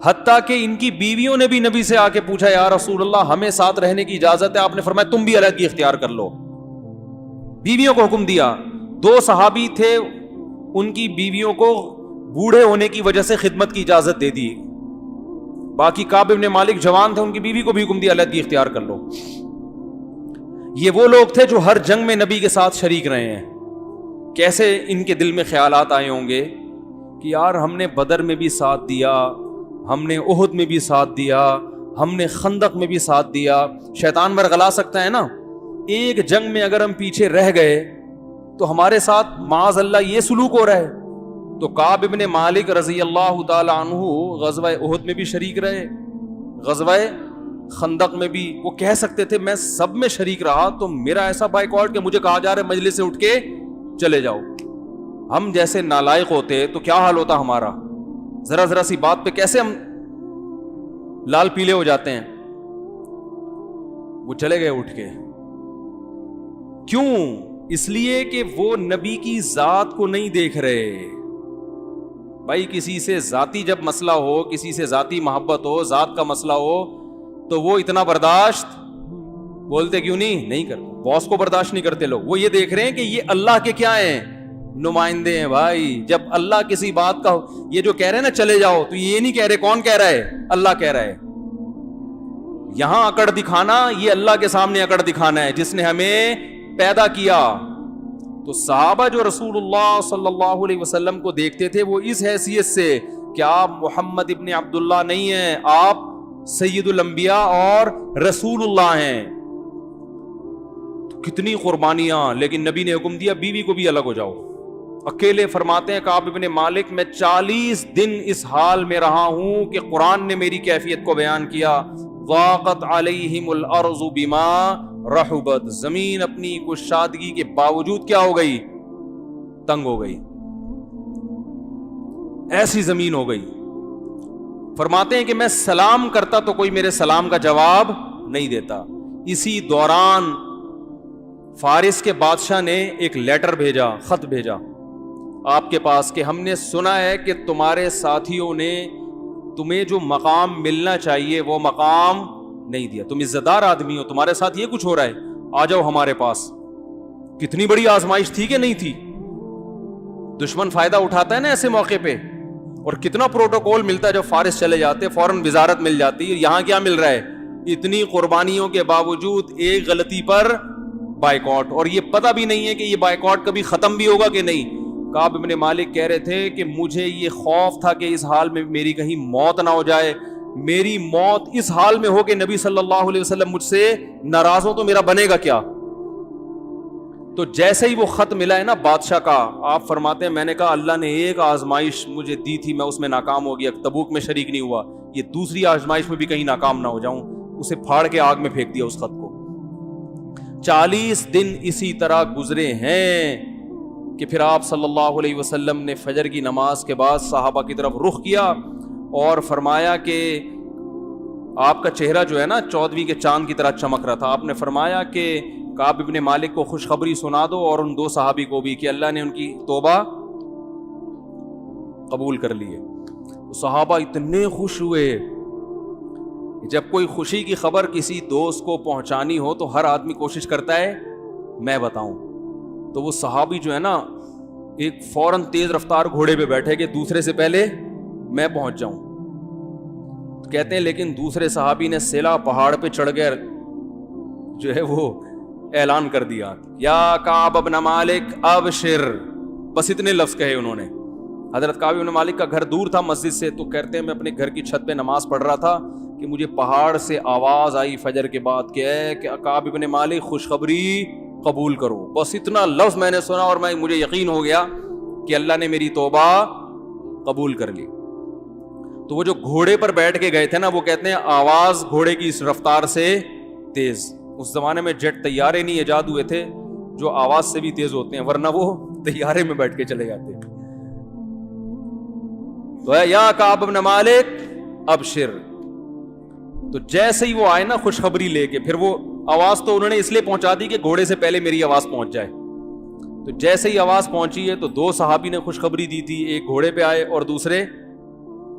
حتیٰ کہ ان کی بیویوں نے بھی نبی سے آ کے پوچھا یا رسول اللہ ہمیں ساتھ رہنے کی اجازت ہے؟ آپ نے فرمایا تم بھی علیحدگی اختیار کر لو. بیویوں کو حکم دیا. 2 صحابی تھے, ان کی بیویوں کو بوڑھے ہونے کی وجہ سے خدمت کی اجازت دے دی. باقی کعب بن مالک جوان تھے, ان کی بیوی کو بھی حکم دیا علیحدگی اختیار کر لو. یہ وہ لوگ تھے جو ہر جنگ میں نبی کے ساتھ شریک رہے ہیں. کیسے ان کے دل میں خیالات آئے ہوں گے کہ یار ہم نے بدر میں بھی ساتھ دیا, ہم نے احد میں بھی ساتھ دیا, ہم نے خندق میں بھی ساتھ دیا. شیطان برغلا سکتا ہے نا, ایک جنگ میں اگر ہم پیچھے رہ گئے تو ہمارے ساتھ معاذ اللہ یہ سلوک ہو رہا ہے. تو کعب بن مالک رضی اللہ تعالی عنہ غزوہ احد میں بھی شریک رہے, غزوہ خندق میں بھی. وہ کہہ سکتے تھے میں سب میں شریک رہا تو میرا ایسا بائیکاٹ کہ مجھے کہا جا رہا ہے مجلس سے اٹھ کے چلے جاؤ. ہم جیسے نالائق ہوتے تو کیا حال ہوتا ہمارا, ذرا ذرا سی بات پہ کیسے ہم لال پیلے ہو جاتے ہیں. وہ چلے گئے اٹھ کے. کیوں؟ اس لیے کہ وہ نبی کی ذات کو نہیں دیکھ رہے. بھائی کسی سے ذاتی جب مسئلہ ہو, کسی سے ذاتی محبت ہو, ذات کا مسئلہ ہو, تو وہ اتنا برداشت بولتے کیوں نہیں کرتے. باس کو برداشت نہیں کرتے لوگ. وہ یہ دیکھ رہے ہیں کہ یہ اللہ کے کیا ہیں, نمائندے ہیں. بھائی جب اللہ کسی بات کا, یہ جو کہہ رہے ہیں نا چلے جاؤ, تو یہ نہیں کہہ رہے. کون کہہ رہا ہے؟ اللہ کہہ رہا ہے. یہاں اکڑ دکھانا, یہ اللہ کے سامنے اکڑ دکھانا ہے جس نے ہمیں پیدا کیا. تو صحابہ جو رسول اللہ صلی اللہ علیہ وسلم کو دیکھتے تھے وہ اس حیثیت سے کہ آپ محمد ابن عبداللہ نہیں ہیں, آپ سید الانبیاء اور رسول اللہ ہیں. تو کتنی قربانیاں, لیکن نبی نے حکم دیا بیوی کو بھی الگ ہو جاؤ. اکیلے فرماتے ہیں کعب بن مالک میں 40 دن اس حال میں رہا ہوں کہ قرآن نے میری کیفیت کو بیان کیا. ضاقت علیہم الارض بما رحبت, زمین اپنی کشادگی کے باوجود کیا ہو گئی؟ تنگ ہو گئی. ایسی زمین ہو گئی. فرماتے ہیں کہ میں سلام کرتا تو کوئی میرے سلام کا جواب نہیں دیتا. اسی دوران فارس کے بادشاہ نے ایک لیٹر بھیجا, خط بھیجا آپ کے پاس کہ ہم نے سنا ہے کہ تمہارے ساتھیوں نے تمہیں جو مقام ملنا چاہیے وہ مقام نہیں دیا. تم عزت دار آدمی ہو, تمہارے ساتھ یہ کچھ ہو رہا ہے, آ جاؤ ہمارے پاس. کتنی بڑی آزمائش تھی کہ نہیں تھی. دشمن فائدہ اٹھاتا ہے نا ایسے موقع پہ, اور کتنا پروٹوکول ملتا ہے. جب فارس چلے جاتے فوراً وزارت مل جاتی. یہاں کیا مل رہا ہے؟ اتنی قربانیوں کے باوجود ایک غلطی پر بائیکاٹ, اور یہ پتہ بھی نہیں ہے کہ یہ بائیکاٹ کبھی ختم بھی ہوگا کہ نہیں. کعب بن مالک کہہ رہے تھے کہ مجھے یہ خوف تھا کہ اس حال میں میری کہیں موت نہ ہو جائے, میری موت اس حال میں ہو کہ نبی صلی اللہ علیہ وسلم مجھ سے ناراض ہو تو میرا بنے گا کیا. تو جیسے ہی وہ خط ملا ہے نا بادشاہ کا, آپ فرماتے ہیں میں نے کہا اللہ نے ایک آزمائش مجھے دی تھی, میں اس میں ناکام ہو گیا, تبوک میں شریک نہیں ہوا, یہ دوسری آزمائش میں بھی کہیں ناکام نہ ہو جاؤں. اسے پھاڑ کے آگ میں پھینک دیا اس خط کو. 40 دن اسی طرح گزرے ہیں کہ پھر آپ صلی اللہ علیہ وسلم نے فجر کی نماز کے بعد صحابہ کی طرف رخ کیا اور فرمایا کہ آپ کا چہرہ جو ہے نا 14ویں کے چاند کی طرح چمک رہا تھا. آپ نے فرمایا کہ کعب بن مالک کو خوشخبری سنا دو اور ان 2 صحابی کو بھی کہ اللہ نے ان کی توبہ قبول کر لی ہے. صحابہ اتنے خوش ہوئے. جب کوئی خوشی کی خبر کسی دوست کو پہنچانی ہو تو ہر آدمی کوشش کرتا ہے میں بتاؤں. تو وہ صحابی جو ہے نا ایک فوراً تیز رفتار گھوڑے پہ بیٹھے کہ دوسرے سے پہلے میں پہنچ جاؤں. کہتے ہیں لیکن دوسرے صحابی نے سیلا پہاڑ پہ چڑھ کر جو ہے وہ اعلان کر دیا یا کعب بن مالک ابشر, بس اتنے لفظ کہے انہوں نے. حضرت کعب بن مالک کا گھر دور تھا مسجد سے, تو کہتے ہیں میں اپنے گھر کی چھت پہ نماز پڑھ رہا تھا کہ مجھے پہاڑ سے آواز آئی فجر کے بعد کہ کعب بن مالک خوشخبری قبول کرو. بس اتنا لفظ میں نے سنا اور مجھے یقین ہو گیا کہ اللہ نے میری توبہ قبول کر لی. تو وہ جو گھوڑے پر بیٹھ کے گئے تھے نا, وہ کہتے ہیں آواز گھوڑے کی اس رفتار سے تیز. اس زمانے میں جیٹ طیارے نہیں ایجاد ہوئے تھے جو آواز سے بھی تیز ہوتے ہیں, ورنہ وہ طیارے میں بیٹھ کے چلے جاتے. تو یا کعب بن مالک ابشر. تو جیسے ہی وہ آئے نا خوشخبری لے کے, پھر وہ آواز تو انہوں نے اس لیے پہنچا دی کہ گھوڑے سے پہلے میری آواز پہنچ جائے. تو جیسے ہی آواز پہنچی ہے تو 2 صحابی نے خوشخبری دی تھی, ایک گھوڑے پہ آئے اور دوسرے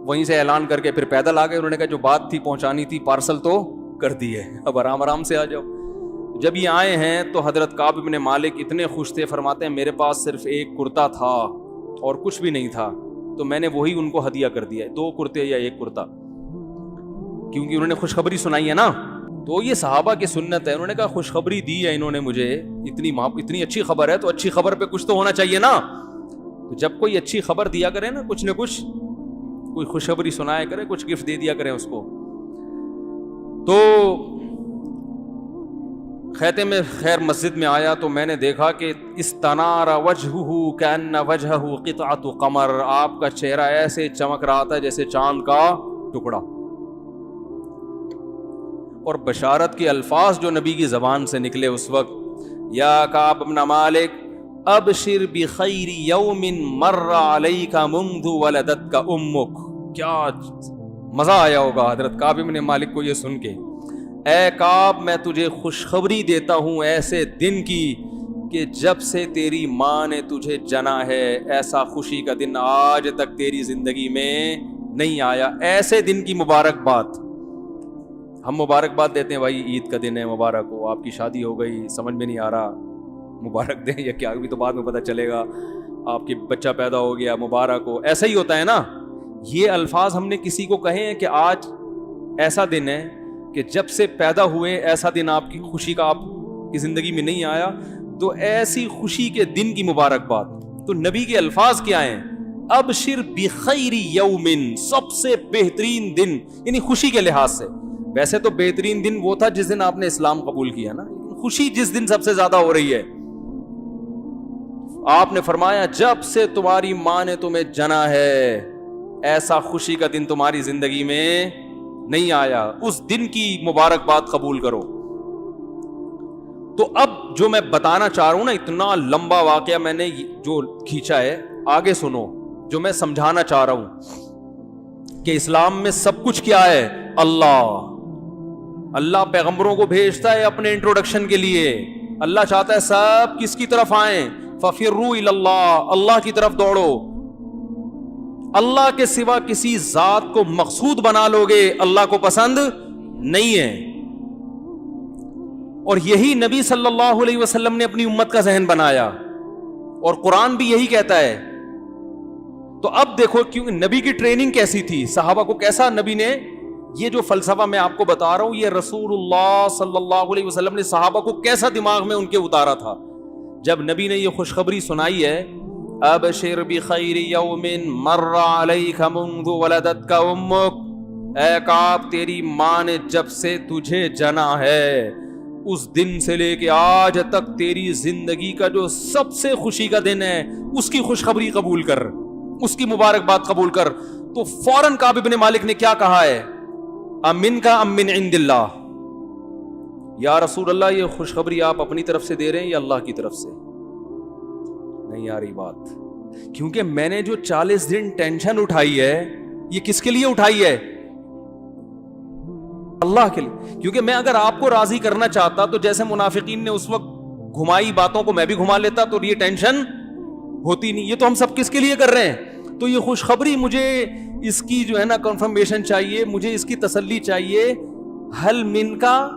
وہیں سے اعلان کر کے پھر پیدل آ گئے. انہوں نے کہا جو بات تھی پہنچانی تھی پارسل تو کر دی ہے, اب آرام آرام سے آ جاؤ. جب یہ آئے ہیں تو حضرت کعب بن مالک اتنے خوش تھے, فرماتے ہیں میرے پاس صرف ایک کرتا تھا اور کچھ بھی نہیں تھا, تو میں نے وہی ان کو ہدیہ کر دیا ہے, 2 کرتے یا 1 کرتا, کیونکہ انہوں نے خوشخبری سنائی ہے نا. تو یہ صحابہ کی سنت ہے, انہوں نے کہا خوشخبری دی ہے انہوں نے مجھے, اتنی اچھی خبر ہے تو اچھی خبر پہ کچھ تو ہونا چاہیے نا. تو جب کوئی اچھی خبر دیا کرے نا, کچھ نہ کچھ کوئی خوشخبری سنایا کرے, کچھ گفٹ دے دیا کریں اس کو. تو خیمے میں خیر مسجد میں آیا تو میں نے دیکھا کہ استنار وجہہ کأن وجہہ قطعۃ قمر, آپ کا چہرہ ایسے چمک رہا تھا جیسے چاند کا ٹکڑا. اور بشارت کے الفاظ جو نبی کی زبان سے نکلے اس وقت, یا کعب بن مالک ابشر بخیر یوم مر علیک منذ ولدتک امک. کیا مزہ آیا ہوگا حضرت کعب بن مالک کو یہ سن کے. اے کعب میں تجھے خوشخبری دیتا ہوں ایسے دن کی کہ جب سے تیری ماں نے تجھے جنا ہے ایسا خوشی کا دن آج تک تیری زندگی میں نہیں آیا. ایسے دن کی مبارکباد. ہم مبارکباد دیتے ہیں, بھائی عید کا دن ہے مبارک ہو, آپ کی شادی ہو گئی سمجھ میں نہیں آ رہا مبارک دیں یا کیا, بھی تو بعد میں پتہ چلے گا, آپ کی بچہ پیدا ہو گیا مبارک ہو, ایسا ہی ہوتا ہے نا. یہ الفاظ ہم نے کسی کو کہے ہیں کہ آج ایسا دن ہے کہ جب سے پیدا ہوئے ایسا دن آپ کی خوشی کا آپ کی زندگی میں نہیں آیا, تو ایسی خوشی کے دن کی مبارکباد. تو نبی کے الفاظ کیا ہیں, ابشر بخیر یومن, سب سے بہترین دن, یعنی خوشی کے لحاظ سے. ویسے تو بہترین دن وہ تھا جس دن آپ نے اسلام قبول کیا نا, خوشی جس دن سب سے زیادہ ہو رہی ہے. آپ نے فرمایا جب سے تمہاری ماں نے تمہیں جنا ہے ایسا خوشی کا دن تمہاری زندگی میں نہیں آیا, اس دن کی مبارکباد قبول کرو. تو اب جو میں بتانا چاہ رہا ہوں نا, اتنا لمبا واقعہ میں نے جو کھینچا ہے, آگے سنو جو میں سمجھانا چاہ رہا ہوں کہ اسلام میں سب کچھ کیا ہے, اللہ پیغمبروں کو بھیجتا ہے اپنے انٹروڈکشن کے لیے. اللہ چاہتا ہے سب کس کی طرف آئیں, ففروا الی اللہ, اللہ کی طرف دوڑو. اللہ کے سوا کسی ذات کو مقصود بنا لو گے اللہ کو پسند نہیں ہے. اور یہی نبی صلی اللہ علیہ وسلم نے اپنی امت کا ذہن بنایا, اور قرآن بھی یہی کہتا ہے. تو اب دیکھو کیوں نبی کی ٹریننگ کیسی تھی, صحابہ کو کیسا نبی نے, یہ جو فلسفہ میں آپ کو بتا رہا ہوں یہ رسول اللہ صلی اللہ علیہ وسلم نے صحابہ کو کیسا دماغ میں ان کے اتارا تھا. جب نبی نے یہ خوشخبری سنائی ہے, ابشر بخیر یوم مر علیک منذ ولدتک امک, اے کعب تیری ماں نے جب سے تجھے جنا ہے اس دن سے لے کے آج تک تیری زندگی کا جو سب سے خوشی کا دن ہے اس کی خوشخبری قبول کر, اس کی مبارکباد قبول کر. تو فوراً کعب بن مالک نے کیا کہا ہے, امن کا ام من عند اللہ, یا رسول اللہ یہ خوشخبری آپ اپنی طرف سے دے رہے ہیں یا اللہ کی طرف سے؟ نہیں آ رہی بات, کیونکہ میں نے جو 40 دن ٹینشن اٹھائی ہے یہ کس کے لیے اٹھائی ہے, اللہ کے لیے. کیونکہ میں اگر آپ کو راضی کرنا چاہتا تو جیسے منافقین نے اس وقت گھمائی باتوں کو میں بھی گھما لیتا تو یہ ٹینشن ہوتی نہیں. یہ تو ہم سب کس کے لیے کر رہے ہیں, تو یہ خوشخبری مجھے اس کی جو ہے نا کنفرمیشن چاہیے, مجھے اس کی تسلی چاہیے. حل من کا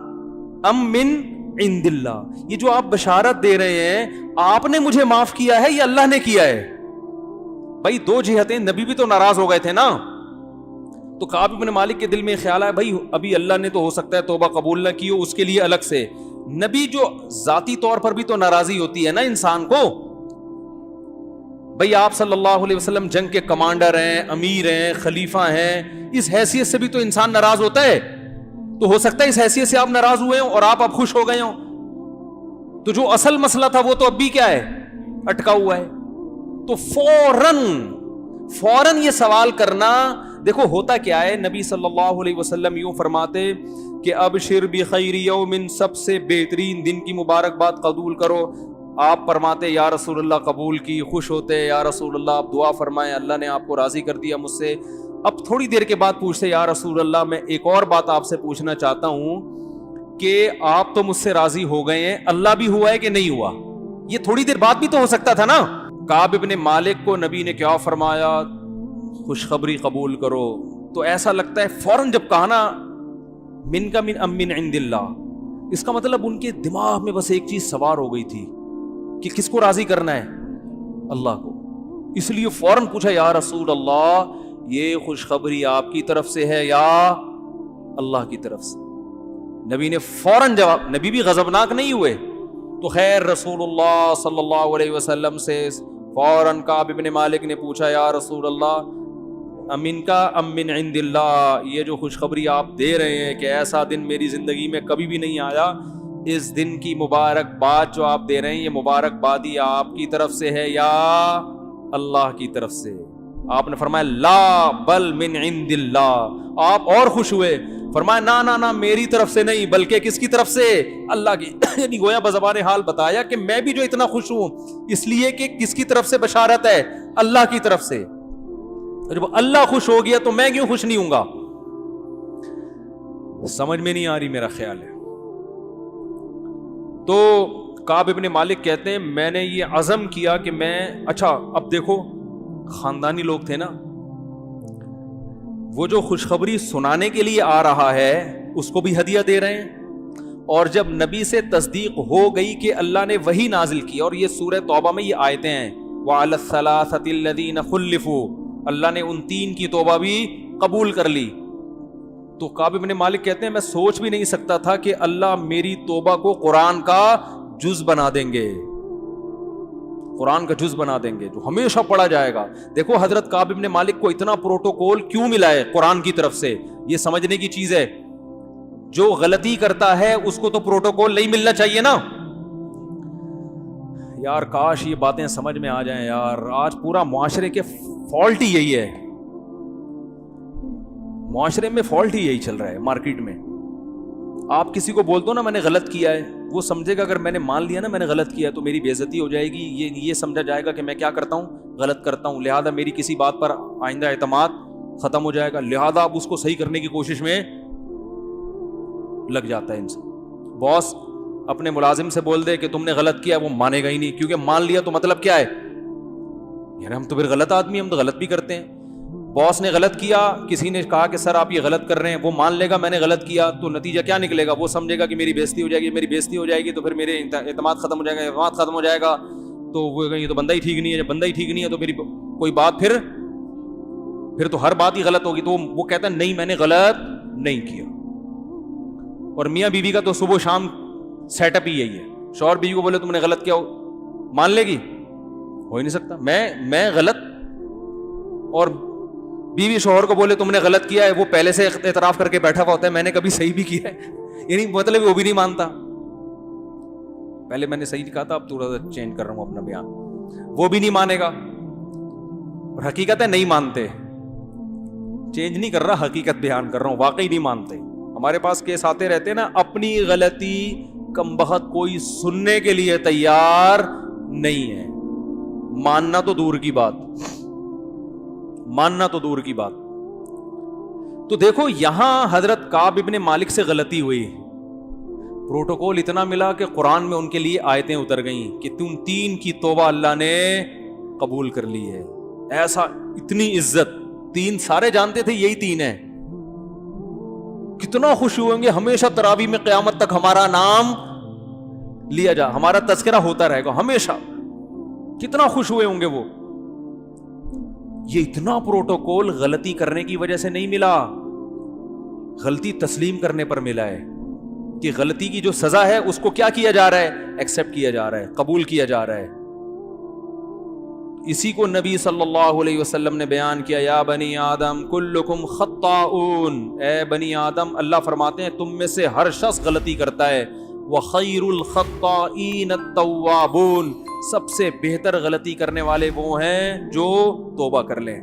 ام من عند اللہ, یہ جو آپ بشارت دے رہے ہیں آپ نے مجھے معاف کیا ہے یا اللہ نے کیا ہے؟ بھائی دو جہتیں, نبی بھی تو ناراض ہو گئے تھے نا. تو کعب بن مالک کے دل میں خیال آیا بھائی ابھی اللہ نے تو ہو سکتا ہے توبہ قبول نہ کی ہو, اس کے لیے الگ سے. نبی جو ذاتی طور پر بھی تو ناراضی ہوتی ہے نا انسان کو. بھئی آپ صلی اللہ علیہ وسلم جنگ کے کمانڈر ہیں, امیر ہیں, خلیفہ ہیں, اس حیثیت سے بھی تو انسان ناراض ہوتا ہے. تو ہو سکتا ہے اس حیثیت سے آپ ناراض ہوئے ہوں اور آپ اب خوش ہو گئے ہوں. تو جو اصل مسئلہ تھا وہ تو اب بھی کیا ہے, اٹکا ہوا ہے. تو فوراً یہ سوال کرنا, دیکھو ہوتا کیا ہے, نبی صلی اللہ علیہ وسلم یوں فرماتے کہ ابشر بخیر یوم, سب سے بہترین دن کی مبارکباد قبول کرو. آپ فرماتے یا رسول اللہ قبول کی, خوش ہوتے یا رسول اللہ آپ دعا فرمائیں اللہ نے آپ کو راضی کر دیا مجھ سے. اب تھوڑی دیر کے بعد پوچھتے یا رسول اللہ میں ایک اور بات آپ سے پوچھنا چاہتا ہوں کہ آپ تو مجھ سے راضی ہو گئے ہیں, اللہ بھی ہوا ہے کہ نہیں ہوا؟ یہ تھوڑی دیر بعد بھی تو ہو سکتا تھا نا. کعب بن مالک کو نبی نے کیا فرمایا, خوشخبری قبول کرو. تو ایسا لگتا ہے فوراً جب کہا نا من کا من عند اللہ, اس کا مطلب ان کے دماغ میں بس ایک چیز سوار ہو گئی تھی کہ کس کو راضی کرنا ہے, اللہ کو. اس لیے فوراً پوچھا یا رسول اللہ یہ خوشخبری آپ کی طرف سے ہے یا اللہ کی طرف سے؟ نبی نے فوراً جواب, نبی بھی غضبناک نہیں ہوئے. تو خیر رسول اللہ صلی اللہ علیہ وسلم سے فوراً کعب بن مالک نے پوچھا یا رسول اللہ امن کا ام من عند اللہ, یہ جو خوشخبری آپ دے رہے ہیں کہ ایسا دن میری زندگی میں کبھی بھی نہیں آیا, اس دن کی مبارک بات جو آپ دے رہے ہیں یہ مبارک بادی آپ کی طرف سے ہے یا اللہ کی طرف سے؟ آپ نے فرمایا لا بل من عند اللہ. آپ اور خوش ہوئے, فرمایا نا نا نا میری طرف سے نہیں بلکہ کس کی طرف سے؟ اللہ کی. یعنی گویا بزبان حال بتایا کہ میں بھی جو اتنا خوش ہوں اس لیے کہ کس کی طرف سے بشارت ہے؟ اللہ کی طرف سے. جب اللہ خوش ہو گیا تو میں کیوں خوش نہیں ہوں گا؟ سمجھ میں نہیں آ رہی میرا خیال ہے. تو کعب ابن مالک کہتے ہیں میں نے یہ عزم کیا کہ میں, اچھا اب دیکھو خاندانی لوگ تھے نا, وہ جو خوشخبری سنانے کے لیے آ رہا ہے اس کو بھی ہدیہ دے رہے ہیں, اور جب نبی سے تصدیق ہو گئی کہ اللہ نے وہی نازل کی, اور یہ سورہ توبہ میں یہ آیتیں ہیں وعلی الثلاثۃ الذین خلفوا, اللہ نے ان 3 کی توبہ بھی قبول کر لی. تو کعب بن مالک کہتے ہیں میں سوچ بھی نہیں سکتا تھا کہ اللہ میری توبہ کو قرآن کا جز بنا دیں گے, قرآن کا جز بنا دیں گے جو ہمیشہ پڑھا جائے گا. دیکھو حضرت کعب بن مالک کو اتنا پروٹوکول کیوں ملا ہے قرآن کی طرف سے, یہ سمجھنے کی چیز ہے. جو غلطی کرتا ہے اس کو تو پروٹوکول نہیں ملنا چاہیے نا یار. کاش یہ باتیں سمجھ میں آ جائیں یار. آج پورا معاشرے کے فالٹ ہی یہی ہے, معاشرے میں فالٹ ہی یہی چل رہا ہے مارکیٹ میں. آپ کسی کو بول دو نا میں نے غلط کیا ہے, وہ سمجھے گا اگر میں نے مان لیا نا میں نے غلط کیا تو میری بے عزتی ہو جائے گی, یہ سمجھا جائے گا کہ میں کیا کرتا ہوں, غلط کرتا ہوں, لہذا میری کسی بات پر آئندہ اعتماد ختم ہو جائے گا. لہذا اب اس کو صحیح کرنے کی کوشش میں لگ جاتا ہے انسان. باس اپنے ملازم سے بول دے کہ تم نے غلط کیا, وہ مانے گا ہی نہیں, کیونکہ مان لیا تو مطلب کیا ہے یار ہم تو پھر غلط آدمی, ہم تو غلط بھی کرتے ہیں. باس نے غلط کیا, کسی نے کہا کہ سر آپ یہ غلط کر رہے ہیں, وہ مان لے گا میں نے غلط کیا, تو نتیجہ کیا نکلے گا؟ وہ سمجھے گا کہ میری بےزتی ہو جائے گی, میری بےزتی ہو جائے گی تو پھر میرے اعتماد ختم ہو جائے گا, اعتماد ختم ہو جائے گا تو وہ یہ تو بندہ ہی ٹھیک نہیں ہے, جب بندہ ہی ٹھیک نہیں ہے تو میری کوئی بات پھر تو ہر بات ہی غلط ہوگی. تو وہ کہتا ہے نہیں میں نے غلط نہیں کیا. اور میاں بیوی کا تو صبح شام سیٹ اپ ہی یہی ہے. شوہر بیوی کو بولے تم نے غلط کیا, مان لے گی؟ ہو ہی نہیں سکتا. میں غلط, اور بیوی شوہر کو بولے تم نے غلط کیا ہے, وہ پہلے سے اعتراف کر کے بیٹھا ہوا ہوتا ہے میں نے کبھی صحیح بھی کیا ہے, یعنی مطلب وہ بھی نہیں مانتا. پہلے میں نے صحیح کہا تھا اب تھوڑا سا چینج کر رہا ہوں اپنا بیان, وہ بھی نہیں مانے گا. اور حقیقت ہے نہیں مانتے, چینج نہیں کر رہا, حقیقت بیان کر رہا ہوں, واقعی نہیں مانتے. ہمارے پاس کیس آتے رہتے نا, اپنی غلطی کمبخت کوئی سننے کے لیے تیار نہیں ہے, ماننا تو دور کی بات, ماننا تو دور کی بات. تو دیکھو یہاں حضرت کعب ابن مالک سے غلطی ہوئی, پروٹوکول اتنا ملا کہ قرآن میں ان کے لیے آیتیں اتر گئیں کہ تم 3 کی توبہ اللہ نے قبول کر لی ہے. ایسا اتنی عزت, 3 سارے جانتے تھے یہی 3 ہیں. کتنا خوش ہوئیں گے, ہمیشہ تراویح میں قیامت تک ہمارا نام لیا جا, ہمارا تذکرہ ہوتا رہے گا ہمیشہ. کتنا خوش ہوئے ہوں گے وہ. یہ اتنا پروٹوکول غلطی کرنے کی وجہ سے نہیں ملا, غلطی تسلیم کرنے پر ملا ہے کہ غلطی کی جو سزا ہے اس کو کیا کیا جا رہا ہے, ایکسپٹ کیا جا رہا ہے, قبول کیا جا رہا ہے. اسی کو نبی صلی اللہ علیہ وسلم نے بیان کیا, یا بنی آدم کلکم خطاؤن, اے بنی آدم اللہ فرماتے ہیں تم میں سے ہر شخص غلطی کرتا ہے, وخیر الخطائین التوابون, سب سے بہتر غلطی کرنے والے وہ ہیں جو توبہ کر لیں.